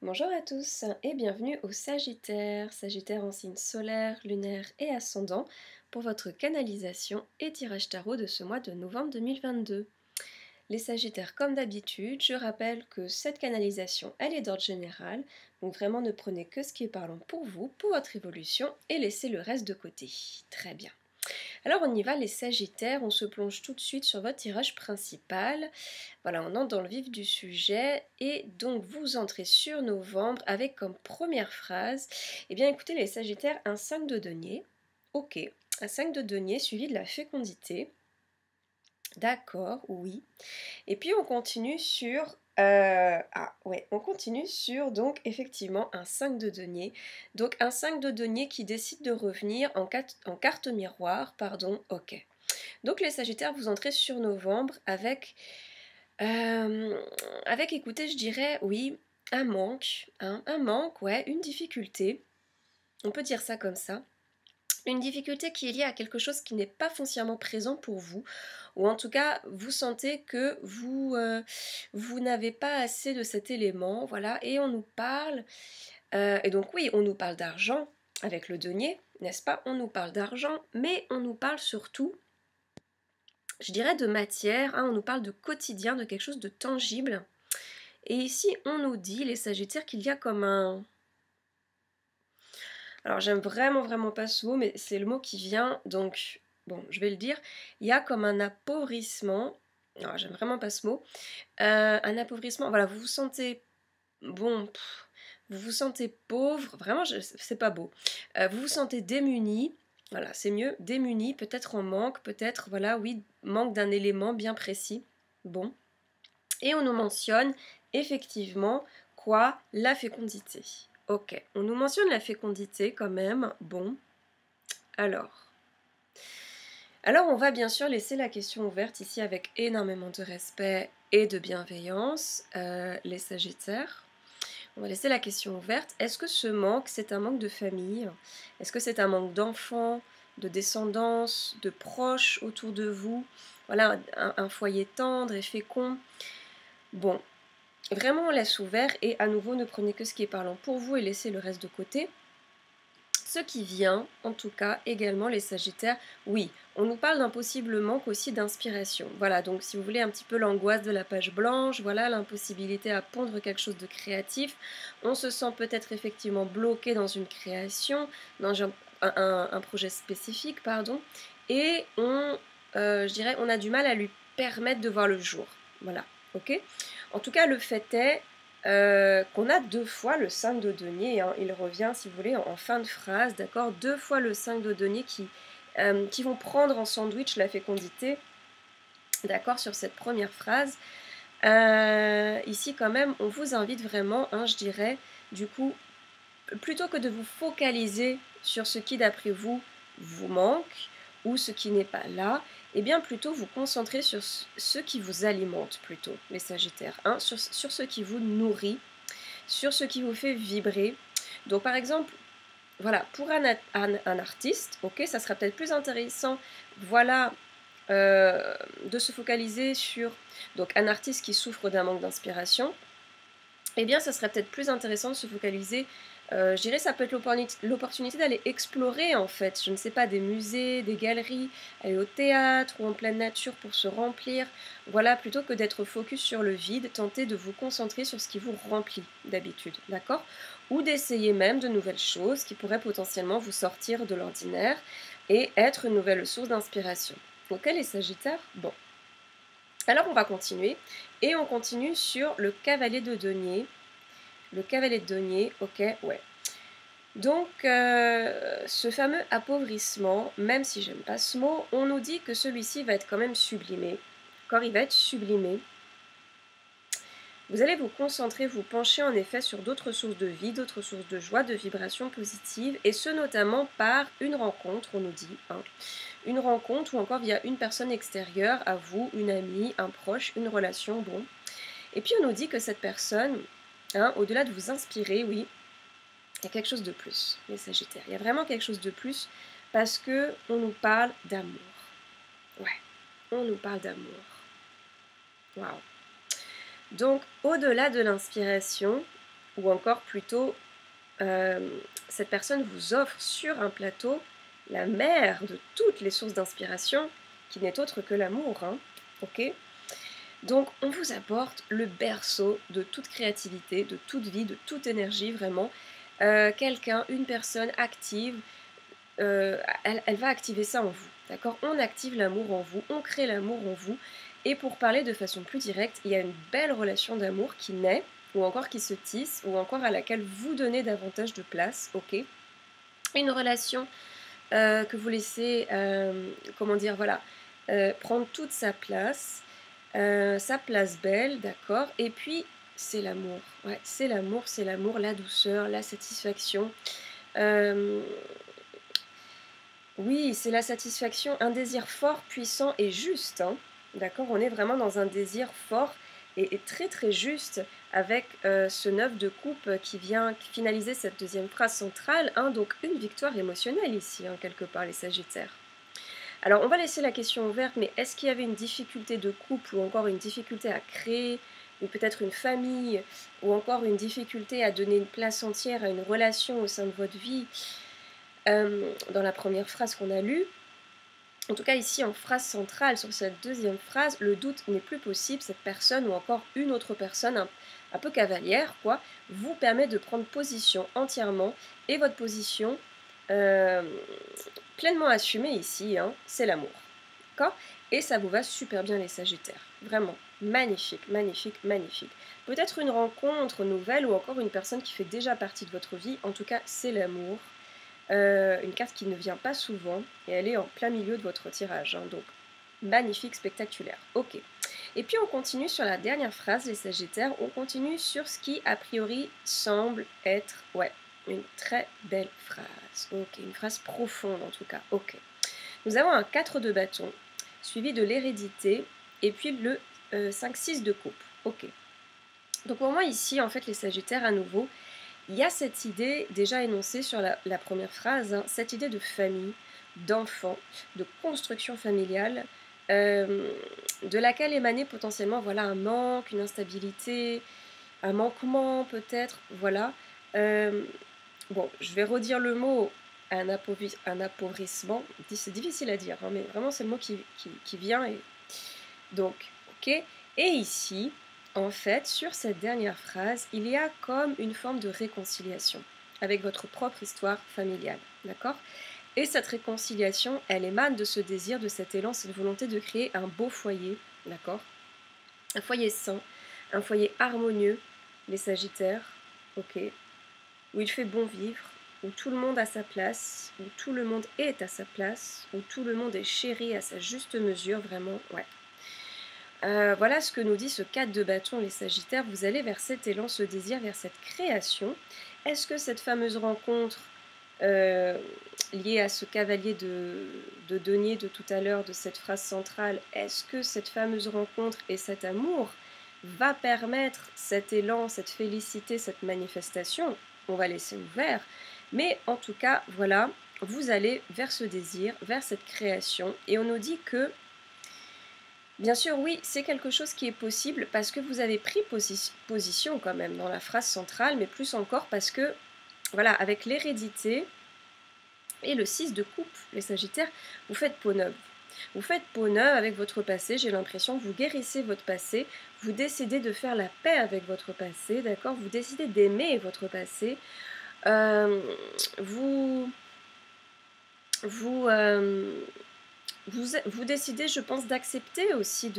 Bonjour à tous et bienvenue au Sagittaire, Sagittaire en signe solaire, lunaire et ascendant pour votre canalisation et tirage tarot de ce mois de novembre 2022. Les Sagittaires, comme d'habitude, je rappelle que cette canalisation, elle est d'ordre général, donc vraiment ne prenez que ce qui est parlant pour vous, pour votre évolution et laissez le reste de côté. Très bien. Alors on y va les Sagittaires, on se plonge tout de suite sur votre tirage principal. Voilà, on entre dans le vif du sujet et donc vous entrez sur novembre avec comme première phrase, eh bien écoutez les Sagittaires, un 5 de denier, ok, un 5 de denier suivi de la fécondité, d'accord, oui, et puis on continue sur on continue sur donc effectivement un 5 de denier. Donc un 5 de denier qui décide de revenir en carte miroir, pardon, ok. Donc les Sagittaires, vous entrez sur novembre euh, avec écoutez, je dirais, oui, un manque, ouais, une difficulté. On peut dire ça comme ça. Une difficulté qui est liée à quelque chose qui n'est pas foncièrement présent pour vous, ou en tout cas, vous sentez que vous n'avez pas assez de cet élément, voilà, et on nous parle, et donc oui, on nous parle d'argent avec le denier, n'est-ce pas? On nous parle d'argent, mais on nous parle surtout, je dirais, de matière, hein, on nous parle de quotidien, de quelque chose de tangible. Et ici, on nous dit, les Sagittaires, qu'il y a comme un... Alors, j'aime vraiment pas ce mot, mais c'est le mot qui vient, donc, bon, je vais le dire. Il y a comme un appauvrissement. Alors, j'aime vraiment pas ce mot. Un appauvrissement, voilà, vous vous sentez... Bon, vous vous sentez pauvre, vraiment, c'est pas beau. Vous vous sentez démuni, voilà, c'est mieux, démuni, peut-être en manque, peut-être, voilà, oui, manque d'un élément bien précis. Bon. Et on nous mentionne effectivement quoi? La fécondité. Ok, on nous mentionne la fécondité quand même. Bon, alors. Alors on va bien sûr laisser la question ouverte ici avec énormément de respect et de bienveillance, les Sagittaires. On va laisser la question ouverte. Est-ce que ce manque, c'est un manque de famille? Est-ce que c'est un manque d'enfants, de descendance, de proches autour de vous? Voilà, un foyer tendre et fécond. Bon, vraiment, on laisse ouvert et à nouveau, ne prenez que ce qui est parlant pour vous et laissez le reste de côté. Ce qui vient, en tout cas, également les Sagittaires, oui, on nous parle d'un possible manque aussi d'inspiration. Voilà, donc si vous voulez un petit peu l'angoisse de la page blanche, voilà, l'impossibilité à pondre quelque chose de créatif, on se sent peut-être effectivement bloqué dans une création, dans un projet spécifique, pardon, et je dirais, on a du mal à lui permettre de voir le jour. Voilà, ok? En tout cas, le fait est qu'on a deux fois le 5 de denier, hein. Il revient, si vous voulez, en fin de phrase, d'accord? Deux fois le 5 de denier qui vont prendre en sandwich la fécondité, d'accord, sur cette première phrase. Ici, quand même, on vous invite vraiment, hein, je dirais, du coup, plutôt que de vous focaliser sur ce qui, d'après vous, vous manque ou ce qui n'est pas là, et bien plutôt vous concentrer sur ce qui vous alimente plutôt, les Sagittaires, hein, sur ce qui vous nourrit, sur ce qui vous fait vibrer. Donc par exemple, voilà, pour un artiste, ok, ça sera peut-être plus intéressant, voilà, de se focaliser sur donc un artiste qui souffre d'un manque d'inspiration. Eh bien, ça serait peut-être plus intéressant de se focaliser. Je dirais ça peut être l'opportunité d'aller explorer en fait, je ne sais pas, des musées, des galeries, aller au théâtre ou en pleine nature pour se remplir. Voilà, plutôt que d'être focus sur le vide, tentez de vous concentrer sur ce qui vous remplit d'habitude, d'accord? Ou d'essayer même de nouvelles choses qui pourraient potentiellement vous sortir de l'ordinaire et être une nouvelle source d'inspiration. Ok les Sagittaires? Bon. Alors on va continuer et on continue sur le cavalier de denier. Le cavalier de denier, ok, ouais. Donc ce fameux appauvrissement, même si j'aime pas ce mot, on nous dit que celui-ci va être quand même sublimé. D'accord, il va être sublimé. Vous allez vous concentrer, vous pencher en effet sur d'autres sources de vie, d'autres sources de joie, de vibrations positives, et ce notamment par une rencontre, on nous dit, hein, une rencontre ou encore via une personne extérieure à vous, une amie, un proche, une relation, bon. Et puis on nous dit que cette personne, hein, au-delà de vous inspirer, oui, il y a quelque chose de plus, les Sagittaires. Il y a vraiment quelque chose de plus parce que on nous parle d'amour. Ouais, on nous parle d'amour. Waouh. Donc, au-delà de l'inspiration, ou encore plutôt cette personne vous offre sur un plateau la mère de toutes les sources d'inspiration, qui n'est autre que l'amour, hein, ok? Donc on vous apporte le berceau de toute créativité, de toute vie, de toute énergie, vraiment. Quelqu'un, une personne active, elle va activer ça en vous, d'accord? On active l'amour en vous, on crée l'amour en vous. Et pour parler de façon plus directe, il y a une belle relation d'amour qui naît, ou encore qui se tisse, ou encore à laquelle vous donnez davantage de place, ok? Une relation que vous laissez, comment dire, voilà, prendre toute sa place belle, d'accord? Et puis, c'est l'amour, ouais, c'est l'amour, la douceur, la satisfaction. Euh, oui, c'est la satisfaction, un désir fort, puissant et juste, hein, d'accord? On est vraiment dans un désir fort et très très juste avec ce 9 de coupe qui vient finaliser cette deuxième phrase centrale, hein, donc une victoire émotionnelle ici, hein, quelque part, les Sagittaires. Alors, on va laisser la question ouverte, mais est-ce qu'il y avait une difficulté de couple ou encore une difficulté à créer, ou peut-être une famille, ou encore une difficulté à donner une place entière à une relation au sein de votre vie dans la première phrase qu'on a lue? En tout cas, ici, en phrase centrale, sur cette deuxième phrase, le doute n'est plus possible. Cette personne ou encore une autre personne, un peu cavalière, quoi, vous permet de prendre position entièrement. Et votre position, euh, pleinement assumée ici, hein, c'est l'amour. D'accord? Et ça vous va super bien, les Sagittaires. Vraiment, magnifique, magnifique, magnifique. Peut-être une rencontre nouvelle ou encore une personne qui fait déjà partie de votre vie. En tout cas, c'est l'amour. Une carte qui ne vient pas souvent et elle est en plein milieu de votre tirage, hein, donc magnifique, spectaculaire. Ok. Et puis on continue sur la dernière phrase, les Sagittaires, on continue sur ce qui a priori semble être, ouais, une très belle phrase. Ok, une phrase profonde en tout cas. Ok. Nous avons un 4 de bâton, suivi de l'hérédité, et puis le 5-6 de coupe. Ok. Donc pour moi ici, en fait, les Sagittaires à nouveau, il y a cette idée déjà énoncée sur la première phrase, hein, cette idée de famille, d'enfant, de construction familiale, de laquelle émanait potentiellement voilà, un manque, une instabilité, un manquement peut-être, voilà. Euh, bon, je vais redire le mot, un appauvrissement, c'est difficile à dire, hein, mais vraiment c'est le mot qui vient. Et... Donc, ok. Et ici, en fait, sur cette dernière phrase, il y a comme une forme de réconciliation avec votre propre histoire familiale, d'accord? Et cette réconciliation, elle émane de ce désir, de cet élan, cette volonté de créer un beau foyer, d'accord? Un foyer sain, un foyer harmonieux, les Sagittaires, ok? Où il fait bon vivre, où tout le monde a sa place, où tout le monde est à sa place, où tout le monde est chéri à sa juste mesure, vraiment, ouais. Voilà ce que nous dit ce 4 de bâton, les Sagittaires. Vous allez vers cet élan, ce désir, vers cette création. Est-ce que cette fameuse rencontre liée à ce cavalier de denier de tout à l'heure, de cette phrase centrale, est-ce que cette fameuse rencontre et cet amour va permettre cet élan, cette félicité, cette manifestation? On va laisser ouvert. Mais en tout cas, voilà, vous allez vers ce désir, vers cette création. Et on nous dit que bien sûr, oui, c'est quelque chose qui est possible parce que vous avez pris position quand même dans la phrase centrale, mais plus encore parce que, voilà, avec l'hérédité et le 6 de coupe, les Sagittaires, vous faites peau neuve. Vous faites peau neuve avec votre passé, j'ai l'impression, vous guérissez votre passé, vous décidez de faire la paix avec votre passé, d'accord? Vous décidez d'aimer votre passé, euh, vous... vous vous décidez, je pense, d'accepter aussi,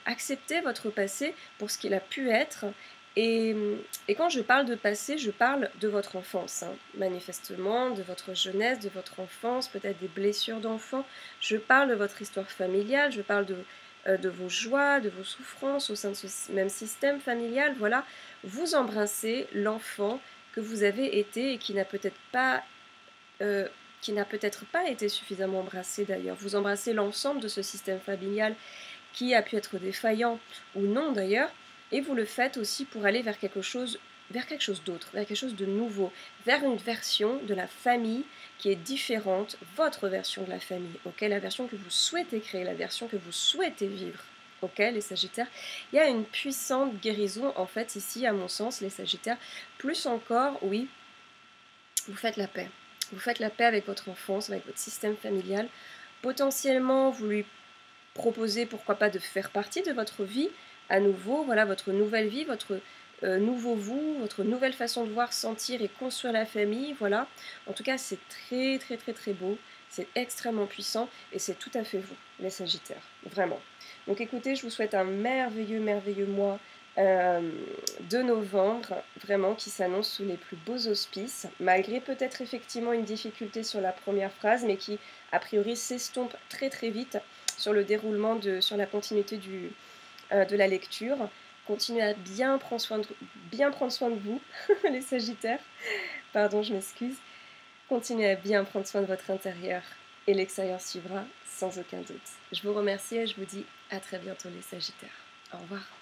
accepter votre passé pour ce qu'il a pu être. Et, et quand je parle de passé, je parle de votre enfance, hein, manifestement, de votre jeunesse, de votre enfance, peut-être des blessures d'enfant. Je parle de votre histoire familiale, je parle de vos joies, de vos souffrances au sein de ce même système familial. Voilà, vous embrassez l'enfant que vous avez été et qui n'a peut-être pas... qui n'a peut-être pas été suffisamment embrassé d'ailleurs. Vous embrassez l'ensemble de ce système familial qui a pu être défaillant ou non d'ailleurs, et vous le faites aussi pour aller vers quelque chose d'autre, vers quelque chose de nouveau, vers une version de la famille qui est différente, votre version de la famille, ok, la version que vous souhaitez créer, la version que vous souhaitez vivre, ok les Sagittaires, il y a une puissante guérison en fait ici à mon sens les Sagittaires, plus encore, oui, vous faites la paix. Vous faites la paix avec votre enfance, avec votre système familial. Potentiellement, vous lui proposez, pourquoi pas, de faire partie de votre vie à nouveau, voilà, votre nouvelle vie, votre nouveau vous, votre nouvelle façon de voir, sentir et construire la famille, voilà. En tout cas, c'est très, très, très, très beau. C'est extrêmement puissant et c'est tout à fait vous, les Sagittaires, vraiment. Donc écoutez, je vous souhaite un merveilleux, merveilleux mois euh, de novembre, vraiment, qui s'annonce sous les plus beaux auspices, malgré peut-être effectivement une difficulté sur la première phrase, mais qui, a priori, s'estompe très très vite sur le déroulement, sur la continuité de la lecture. Continuez à bien prendre soin de vous, les Sagittaires. Pardon, je m'excuse. Continuez à bien prendre soin de votre intérieur et l'extérieur suivra sans aucun doute. Je vous remercie et je vous dis à très bientôt les Sagittaires. Au revoir.